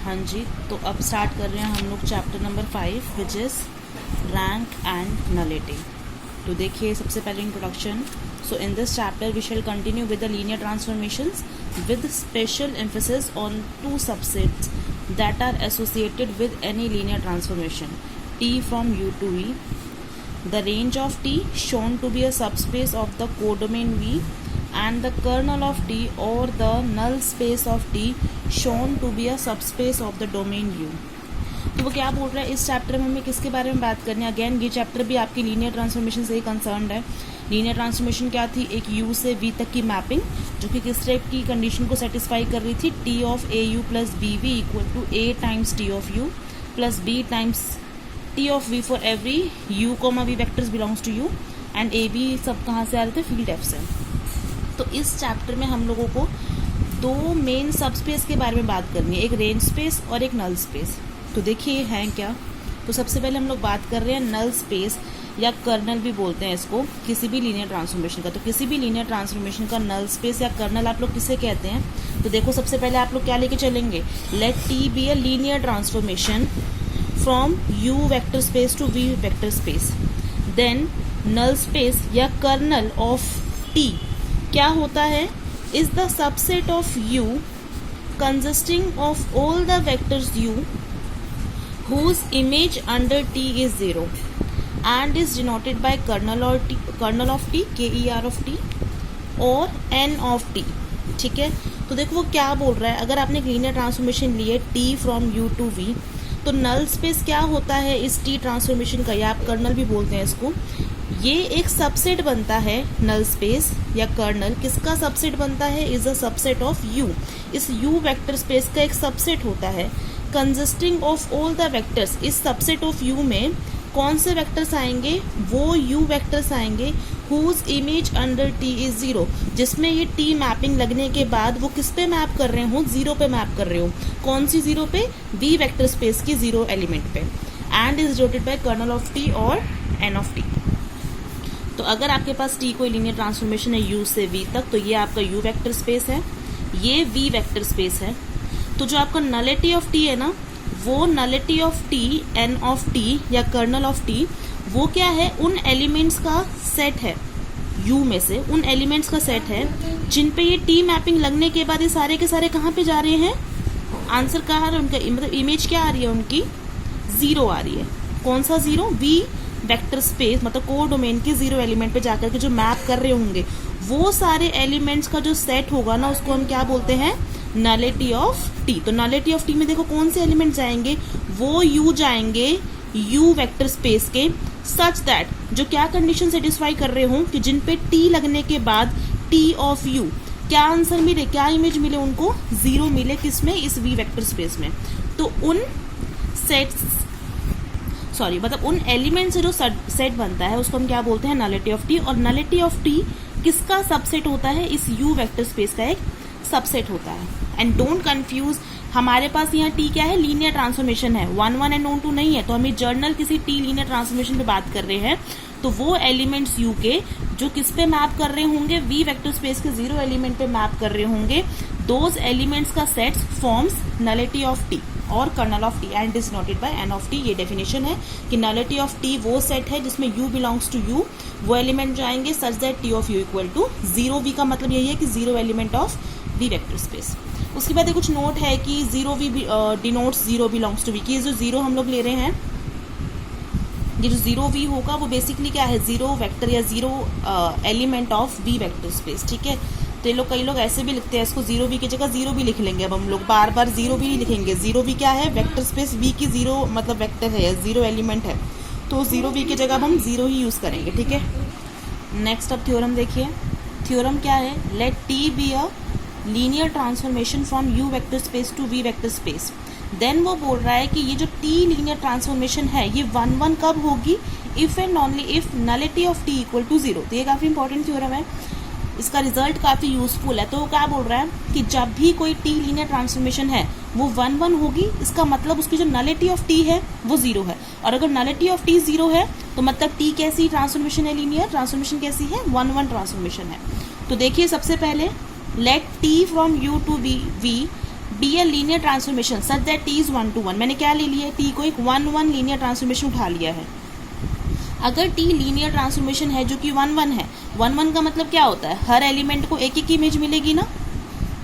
हाँ जी, तो अब स्टार्ट कर रहे हैं हम लोग chapter number 5 which is rank and nullity. तो देखिए सबसे पहले introduction. So in this chapter we shall continue with the linear transformations with special emphasis on two subsets that are associated with any linear transformation T from U to V. The range of T shown to be a subspace of the codomain V and the kernel of T or the null space of T shown to be a subspace of the domain U. तो वो क्या बोल रहा है इस chapter में हमें किसके बारे में बात करनी है। अगेन ये चैप्टर भी आपकी लीनियर ट्रांसफॉर्मेशन से ही कंसर्न्ड है। लीनियर ट्रांसफॉर्मेशन क्या थी, एक U से V तक की मैपिंग जो कि किस टाइप की कंडीशन को सेटिस्फाई कर रही थी, T of AU plus BV equal to A times T of U plus B times T of V for every U, V vectors belongs to U and AB सब कहाँ से आ रहे थे, फील्ड F से। तो इस चैप्टर में हम लोगों को दो मेन सबस्पेस के बारे में बात करनी है, एक रेंज स्पेस और एक नल स्पेस। तो देखिए हैं क्या। तो सबसे पहले हम लोग बात कर रहे हैं नल स्पेस या कर्नल भी बोलते हैं इसको, किसी भी लीनियर ट्रांसफॉर्मेशन का। तो किसी भी लीनियर ट्रांसफॉर्मेशन का नल स्पेस या कर्नल आप लोग किसे कहते हैं। तो देखो सबसे पहले आप लोग क्या लेके चलेंगे, let T be a linear transformation from U vector space to V vector space. Then null space या kernel of T क्या होता है, is the subset of U consisting of all the vectors U whose image under T is 0 and is denoted by kernel of T KER of T और N of T। ठीक है, तो देखो वो क्या बोल रहा है, अगर आपने एक लीनियर ट्रांसफॉर्मेशन ली है T from U to V तो नल स्पेस क्या होता है इस टी ट्रांसफॉर्मेशन का, या आप कर्नल भी बोलते हैं इसको। ये एक सबसेट बनता है, नल स्पेस या कर्नल किसका सबसेट बनता है, is a subset of U. इस यू वेक्टर स्पेस का एक सबसेट होता है consisting of all the vectors. इस सबसेट ऑफ यू में कौन से वेक्टर्स आएंगे, वो यू वेक्टर्स आएंगे whose image under T is 0, जिसमें ये टी मैपिंग लगने के बाद वो किस पे मैप कर रहे हो, 0 पे मैप कर रहे हो। कौन सी 0 पे, वी वेक्टर स्पेस की 0 एलिमेंट पे। And is denoted by kernel of T और एन ऑफ टी। तो अगर आपके पास टी कोई लीनियर ट्रांसफॉर्मेशन है यू से वी तक, तो ये आपका यू वेक्टर स्पेस है, ये वी वेक्टर स्पेस है। तो जो आपका नलिटी ऑफ टी है ना, वो nullity of T N of T या कर्नल ऑफ टी वो क्या है, उन एलिमेंट्स का सेट है U में से, उन एलिमेंट्स का सेट है जिन पे ये टी मैपिंग लगने के बाद ये सारे के सारे कहाँ पे जा रहे हैं, आंसर कहाँ आ रहा है उनका, मतलब इमेज क्या आ रही है उनकी, 0 आ रही है। कौन सा 0, V वेक्टर स्पेस मतलब को डोमेन के 0 एलिमेंट पे जाकर के जो मैप कर रहे होंगे वो सारे एलिमेंट्स का जो सेट होगा ना, उसको हम क्या बोलते हैं, नलिटी ऑफ टी। तो नलिटी ऑफ टी में देखो कौन से एलिमेंट जाएंगे, वो U जाएंगे U वेक्टर स्पेस के, सच दैट जो क्या कंडीशन सेटिस्फाई कर रहे हो कि जिन पे T लगने के बाद T ऑफ U क्या आंसर मिले, क्या इमेज मिले उनको, 0 मिले, किसमें, इस V वेक्टर स्पेस में। तो उन सेट्स मतलब उन एलिमेंट से जो सेट बनता है उसको हम क्या बोलते हैं, नलिटी ऑफ टी। और नलिटी ऑफ टी किसका सबसेट होता है, इस U वेक्टर स्पेस का एक सबसेट होता है। एंड डोंट कंफ्यूज, हमारे पास यहाँ टी क्या है, लीनियर ट्रांसफॉर्मेशन है, 1 1 एंड 2 नहीं है। तो हम जर्नल किसी टी लीनियर ट्रांसफॉर्मेशन पे बात कर रहे हैं, तो वो एलिमेंट्स यू के जो किस पे मैप कर रहे होंगे, वी वेक्टर स्पेस के 0 एलिमेंट पे मैप कर रहे होंगे, दोज एलिमेंट्स का set forms nullity of T और kernel of T and is noted by N of T. ये डेफिनेशन है कि नलिटी ऑफ टी वो सेट है जिसमें यू बिलोंग्स टू यू, वो एलिमेंट जाएंगे such that T of U equal to 0। V का मतलब यही है कि 0 element of V vector space. उसके बाद कुछ नोट है कि 0v denotes 0 belongs to we, कि जो 0 हम लोग ले रहे हैं, ये जो 0v होगा वो बेसिकली क्या है, 0 वेक्टर या 0 element of V vector space. ठीक है, तो ये लोग कई लोग ऐसे भी लिखते हैं इसको, 0v की जगह 0 भी लिख लेंगे। अब हम लोग बार बार 0v नहीं लिखेंगे, 0v क्या है, वेक्टर स्पेस V की 0 मतलब वेक्टर है, 0 एलिमेंट है, तो 0v की जगह अब हम 0 ही यूज करेंगे। ठीक है, नेक्स्ट अब थ्योरम देखिए। थ्योरम क्या है, let T be a linear transformation from U vector space to V vector space. Then वो बोल रहा है कि ये जो टी लीनियर ट्रांसफॉर्मेशन है ये 1 1 कब होगी, if and only if nullity of T equal to 0। तो ये काफी इंपॉर्टेंट थ्योरम है, इसका रिजल्ट काफी यूजफुल है। तो वो क्या बोल रहा है कि जब भी कोई टी लीनियर ट्रांसफॉर्मेशन है वो 1 1 होगी, इसका मतलब उसकी जो नलिटी ऑफ टी है वो 0 है। और अगर नलिटी ऑफ टी 0 है तो मतलब टी कैसी ट्रांसफॉर्मेशन है, लीनियर ट्रांसफॉर्मेशन कैसी है, 1 1 ट्रांसफॉर्मेशन है। तो देखिए सबसे पहले let T from U to V be a linear transformation such that T is 1:1। मैंने क्या ले लिया है, टी को एक 1:1 लीनियर ट्रांसफॉर्मेशन उठा लिया है। अगर टी लीनियर ट्रांसफॉर्मेशन है जो कि 1:1 है, 1:1 का मतलब क्या होता है, हर एलिमेंट को एक एक इमेज मिलेगी ना,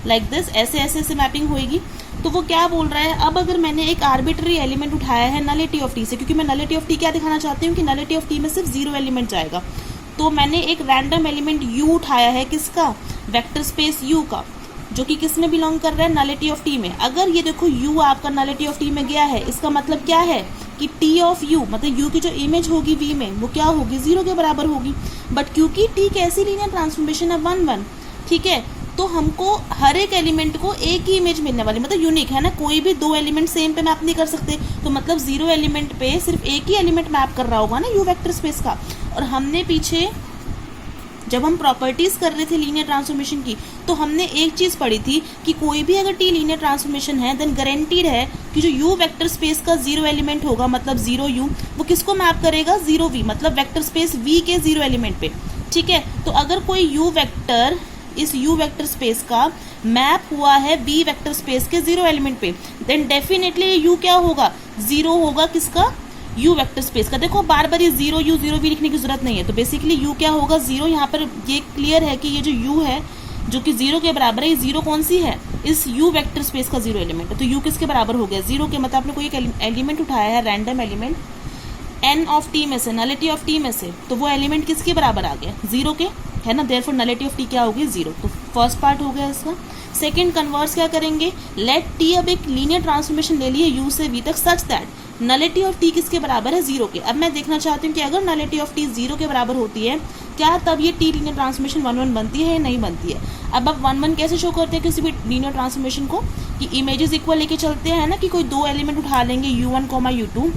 लाइक दिस, ऐसे ऐसे ऐसे मैपिंग होएगी। तो वो क्या बोल रहा है, अब अगर मैंने एक आर्बिट्री एलिमेंट उठाया है नलिटी ऑफ टी से, क्योंकि मैं नलिटी ऑफ टी क्या दिखाना चाहती हूँ कि नलिटी ऑफ टी में सिर्फ 0 एलिमेंट जाएगा, तो मैंने एक रैंडम एलिमेंट u उठाया है, किसका, वेक्टर स्पेस u का, जो कि किस में बिलोंग कर रहा है, नलिटी ऑफ टी में। अगर ये देखो u आपका नलिटी ऑफ टी में गया है, इसका मतलब क्या है कि t ऑफ u, मतलब u की जो इमेज होगी v में, वो क्या होगी, 0 के बराबर होगी। बट क्योंकि t कैसी लीनियर ट्रांसफॉर्मेशन है, 1:1, ठीक है, तो हमको हर एक एलिमेंट को एक ही इमेज मिलने वाली, मतलब यूनिक है ना, कोई भी दो एलिमेंट सेम पे मैप नहीं कर सकते, तो मतलब 0 एलिमेंट पे सिर्फ एक ही एलिमेंट मैप कर रहा होगा ना u वेक्टर स्पेस का। और हमने पीछे जब हम प्रॉपर्टीज कर रहे थे लीनियर ट्रांसफॉर्मेशन की, तो हमने एक चीज पढ़ी थी कि कोई भी अगर टी लीनियर ट्रांसफॉर्मेशन है, देन गारंटीड है कि जो यू वेक्टर स्पेस का 0 एलिमेंट होगा, मतलब 0u, वो किसको मैप करेगा, 0v, मतलब वेक्टर स्पेस v के 0 एलिमेंट पे, ठीक है। तो अगर कोई यू वेक्टर इस u वेक्टर स्पेस का मैप हुआ है v वेक्टर स्पेस के 0 एलिमेंट पे, देन डेफिनेटली u क्या होगा, 0 होगा, किसका, u वेक्टर स्पेस का। देखो बार बार ये 0u 0v लिखने की जरूरत नहीं है, तो बेसिकली u क्या होगा, 0। यहाँ पर ये क्लियर है कि ये जो u है जो कि 0 के बराबर है, ये 0 कौन सी है, इस u वेक्टर स्पेस का 0 एलिमेंट है। तो u किसके बराबर हो गया, 0 के, मतलब आपने कोई एक एलिमेंट उठाया है, random element n of t में से, नलिटी ऑफ t में से, तो वो एलिमेंट किसके बराबर आ गया, 0 के, है ना, देयरफॉर नलिटी ऑफ t क्या होगी, 0। तो फर्स्ट पार्ट हो गया इसका। सेकंड कन्वर्स क्या करेंगे, लेट t, अब एक लीनियर ट्रांसफॉर्मेशन ले लिए u से v तक, such that nullity of t किसके बराबर है, 0 के। अब मैं देखना चाहती हूँ कि अगर नलिटी ऑफ t 0 के बराबर होती है, क्या तब ये t लीनियर ट्रांसफॉर्मेशन 1:1 बनती है या नहीं बनती है। अब 1:1 कैसे शो करते हैं किसी भी लीनियर ट्रांसफॉर्मेशन को, कि इमेजेस इक्वल लेके चलते हैं ना, कि कोई दो एलिमेंट उठा लेंगे u1, u2,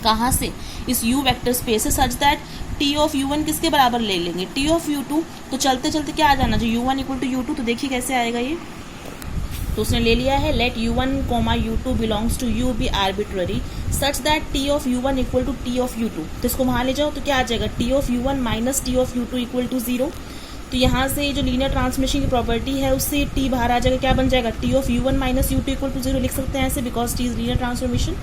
कहाँ से, इस u वेक्टर स्पेस से, सच दैट t ऑफ u1 किसके बराबर ले लेंगे, t ऑफ u2। तो चलते चलते क्या आ जाना चाहिए, u1 इक्वल टू u2। तो देखिए कैसे आएगा ये, तो उसने ले लिया है let u1, u2 belongs to u be arbitrary such that t of u1 equal to t of u2। तो इसको वहां ले जाओ, तो क्या आ जाएगा, t of u1 minus t of u2 equal to 0। तो यहाँ से जो लीनियर ट्रांसफॉर्मेशन की प्रॉपर्टी है उससे t बाहर आ जाएगा, क्या बन जाएगा, t of u1 minus u2 equal to 0 लिख सकते हैं ऐसे, because t is linear transformation.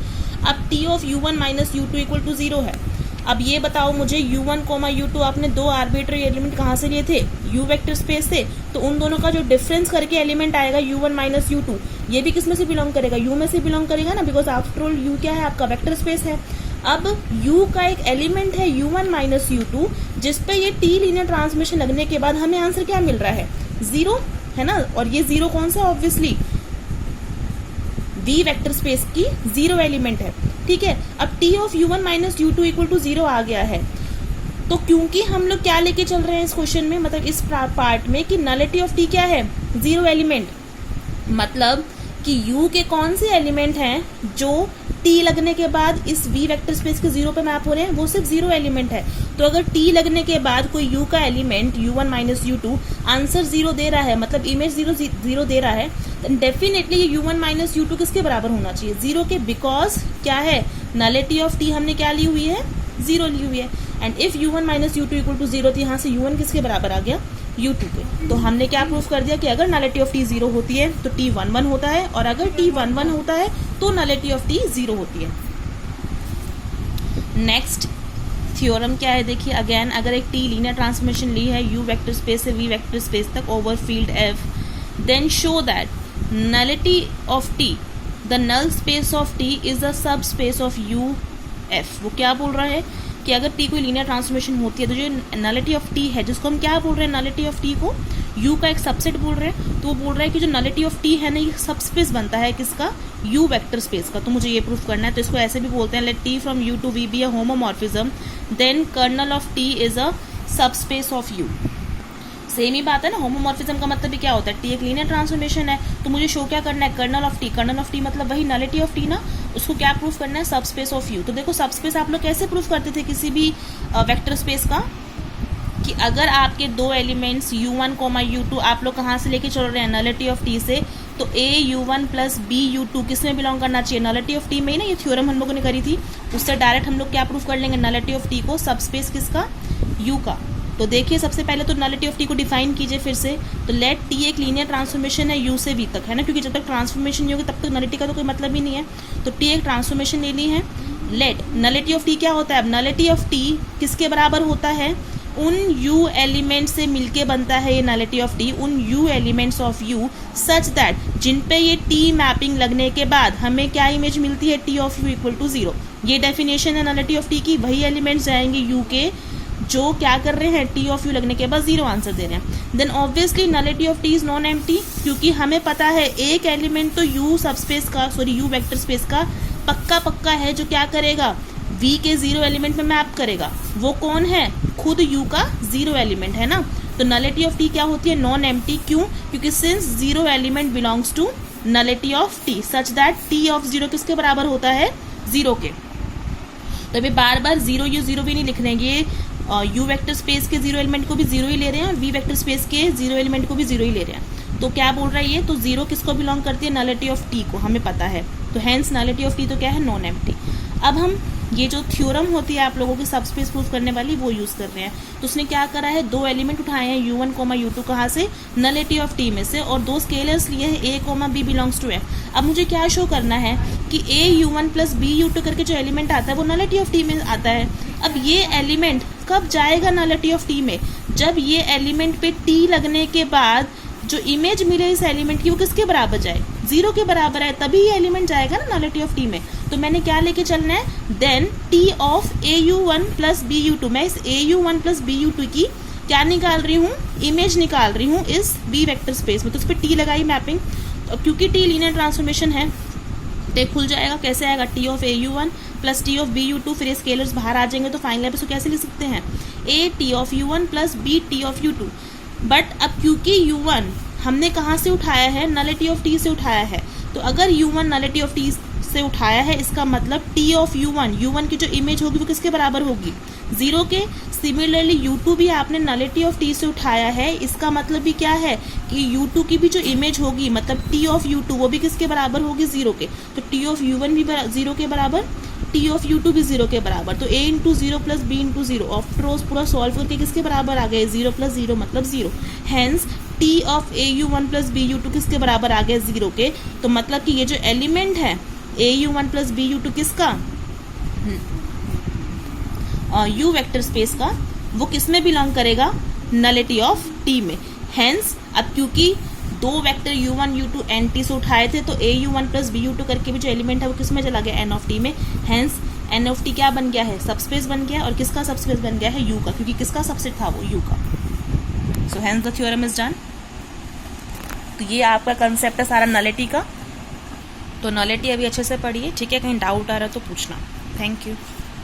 अब t of u1 minus u2 equal to 0 है। अब ये बताओ मुझे u1, u2 आपने दो आर्बिट्ररी एलिमेंट कहाँ से लिए थे, u वेक्टर स्पेस से, तो उन दोनों का जो डिफरेंस करके एलिमेंट आएगा u1 माइनस u2, ये भी किस में से बिलोंग करेगा, u में से बिलोंग करेगा ना, बिकॉज आफ्टर ऑल u क्या है, आपका वेक्टर स्पेस है। अब u का एक एलिमेंट है u1 माइनस u2, जिसपे ये t लीनियर ट्रांसफॉर्मेशन लगने के बाद हमें आंसर क्या मिल रहा है, 0, है ना। और ये 0 कौन सा, ऑब्वियसली v वेक्टर स्पेस की 0 एलिमेंट है, ठीक है। अब t of u1 minus u2 equal to 0 आ गया है, तो क्योंकि हम लोग क्या लेके चल रहे हैं इस क्वेश्चन में, मतलब इस पार्ट में, कि नलिटी ऑफ t क्या है, 0 एलिमेंट, मतलब कि u के कौन से एलिमेंट हैं जो t लगने के बाद इस v वेक्टर स्पेस के 0 पे मैप हो रहे हैं, वो सिर्फ 0 एलिमेंट है। तो अगर t लगने के बाद कोई u का element u1 minus u2 answer 0 दे रहा है, मतलब इमेज 0 दे रहा है, तो डेफिनेटली ये u1 माइनस u2 किसके बराबर होना चाहिए, 0 के, बिकॉज क्या है, नलिटी ऑफ t हमने क्या ली हुई है, 0 ली हुई है। And if u1 minus u2 equal to 0, तो यहाँ से u1 किसके बराबर आ गया, u2 पे। तो हमने क्या प्रूफ कर दिया कि अगर नलिटी ऑफ t 0 होती है तो t 1:1 होता है, और अगर t 1:1 होता है तो नलिटी ऑफ t 0 होती है। नेक्स्ट थ्योरम क्या है, देखिए अगेन, अगर एक t लीनियर ट्रांसफॉर्मेशन ली है u वेक्टर स्पेस से v वेक्टर स्पेस तक over field f, then show that nullity of t, the null space of t is the subspace of u f। वो क्या बोल रहा है कि अगर t कोई लीनियर ट्रांसफॉर्मेशन होती है, तो जो nullity of t है, जिसको हम क्या बोल रहे हैं, nullity of t को u का एक सबसेट बोल रहे हैं, तो वो बोल रहा है कि जो nullity of t है ना, ये सबस्पेस बनता है किसका, u वेक्टर स्पेस का। तो मुझे ये प्रूफ करना है, तो इसको ऐसे भी बोलते हैं, let t from u to v be a homomorphism, then kernel of t is a subspace of u। Same ही बात है ना, होमोमॉर्फिज्म का मतलब भी क्या होता है, टी एक लीनियर ट्रांसफॉर्मेशन है, तो मुझे शो क्या करना है, kernel of T. Kernel of T मतलब वही नलिटी ऑफ टी ना, उसको क्या प्रूफ करना है, सबस्पेस ऑफ यू। तो देखो सबस्पेस आप लोग कैसे प्रूफ करते थे किसी भी वेक्टर स्पेस का, कि अगर आपके दो एलिमेंट्स u1, u2 आप लोग कहाँ से लेके चल रहे हैं, नलिटी ऑफ टी से, तो a u1 plus b u2 किस में बिलोंग करना चाहिए, नलिटी ऑफ टी में ही ना। ये थ्योरम हम लोगों ने करी थी, उससे डायरेक्ट हम लोग क्या प्रूफ कर लेंगे, नलिटी ऑफ टी को सबस्पेस किसका, u का, तो देखिए सबसे पहले तो नलिटी ऑफ टी को डिफाइन कीजिए फिर से। तो लेट टी एक लीनियर ट्रांसफॉर्मेशन है यू से वी तक, है ना, क्योंकि जब तक ट्रांसफॉर्मेशन नहीं होगी तब तक नलिटी का तो कोई मतलब ही नहीं है। तो टी एक ट्रांसफॉर्मेशन ले ली है। लेट नलिटी ऑफ टी क्या होता है, अब नलिटी ऑफ टी किसके बराबर होता है, उन u एलिमेंट से मिलके बनता है ये नलिटी ऑफ टी, उन u elements of u such that जिन पे ये t मैपिंग लगने के बाद हमें क्या इमेज मिलती है, t of u equal to 0। ये डेफिनेशन है नलिटी ऑफ टी की। वही एलिमेंट्स जाएंगे u के जो क्या कर रहे हैं, t ऑफ u लगने के बाद 0 आंसर दे रहे हैं। Then obviously nullity of T is non empty, क्योंकि हमें पता है एक एलिमेंट तो u सबस्पेस का, सॉरी u वेक्टर स्पेस का पक्का है जो क्या करेगा, v के 0 एलिमेंट में मैप करेगा। वो कौन है, खुद u का 0 एलिमेंट है ना। तो नलिटी ऑफ टी क्या होती है, नॉन एम्प्टी। क्यों, क्योंकि since 0 element belongs to nullity of T such that t of 0 किसके बराबर होता है, 0 के। तो अभी बार बार 0 u 0 भी नहीं लिख रहे हैं, ये u वेक्टर स्पेस के 0 एलिमेंट को भी 0 ही ले रहे हैं और v वेक्टर स्पेस के 0 एलिमेंट को भी 0 ही ले रहे हैं। तो क्या बोल रहा है ये, तो 0 किसको बिलोंग करती है, नलिटी ऑफ टी को, हमें पता है। तो हैंस नलिटी ऑफ टी तो क्या है, नॉन एम्प्टी। अब हम ये जो थ्योरम होती है आप लोगों की सबस्पेस प्रूफ करने वाली, वो यूज कर रहे हैं। तो उसने क्या करा है, 2 एलिमेंट उठाए हैं u1, u2 कहाँ से, नलिटी ऑफ टी में से, और 2 स्केलर्स लिए हैं a, b belongs to f। अब मुझे क्या शो करना है कि a u1 plus b u2 करके जो एलिमेंट आता है वो नलिटी ऑफ टी में आता है। अब ये एलिमेंट कब जाएगा नलिटी ऑफ टी में, जब ये एलिमेंट पे t लगने के बाद जो इमेज मिले इस एलिमेंट की वो किसके बराबर जाए, 0 के बराबर है, तभी ये एलिमेंट जाएगा ना नलिटी ऑफ टी में। तो मैंने क्या लेके चलना है, then t of au1 plus bu2, मैं इस au1 प्लस bu2 की क्या निकाल रही हूँ, इमेज निकाल रही हूँ इस b वेक्टर स्पेस में। तो उस पर t लगाई मैपिंग, तो क्योंकि t लीनियर ट्रांसफॉर्मेशन है तो खुल जाएगा। कैसे आएगा, t of au1 plus t of bu2, फिर स्केलर्स बाहर आ जाएंगे तो फाइनल पे कैसे लिख सकते हैं, a t of u1 plus b t of u2। But अब क्योंकि u1 हमने कहाँ से उठाया है, नलिटी ऑफ टी से उठाया है, तो अगर u1 नलिटी ऑफ टी से उठाया है इसका मतलब t ऑफ u1 की जो इमेज होगी वो किसके बराबर होगी, 0 के। सिमिलरली u2 भी आपने नलिटी ऑफ टी से उठाया है, इसका मतलब भी क्या है कि u2 की भी जो इमेज होगी मतलब t ऑफ u2 वो भी किसके बराबर होगी, 0 के। तो t ऑफ u1 भी 0 के बराबर, t ऑफ u2 भी 0 के बराबर। तो a into 0 plus b into 0, after all पूरा सॉल्व करके किसके बराबर आ गए, 0 प्लस 0 मतलब 0। Hence t of au1 plus bu2 किसके बराबर आ गए, 0 के। तो मतलब कि ये जो एलिमेंट है au1 प्लस bu2 किसका, u वेक्टर स्पेस का, वो किस में बिलोंग करेगा, नलिटी ऑफ t में। हैंस अब क्योंकि 2 वेक्टर u1 u2 nt से उठाए थे तो au1 प्लस bu2 करके भी जो एलिमेंट है वो किस में चला गया, n ऑफ t में। हैंस n ऑफ t क्या बन गया है, सबस्पेस बन गया, और किसका सबस्पेस बन गया है, u का, क्योंकि किसका सबसेट था वो, u का। So hence the theorem is done. तो ये आपका कंसेप्ट है सारा नलिटी का। तो नलिटी अभी अच्छे से पढ़िए, ठीक है, कहीं डाउट आ रहा है तो पूछना। Thank you.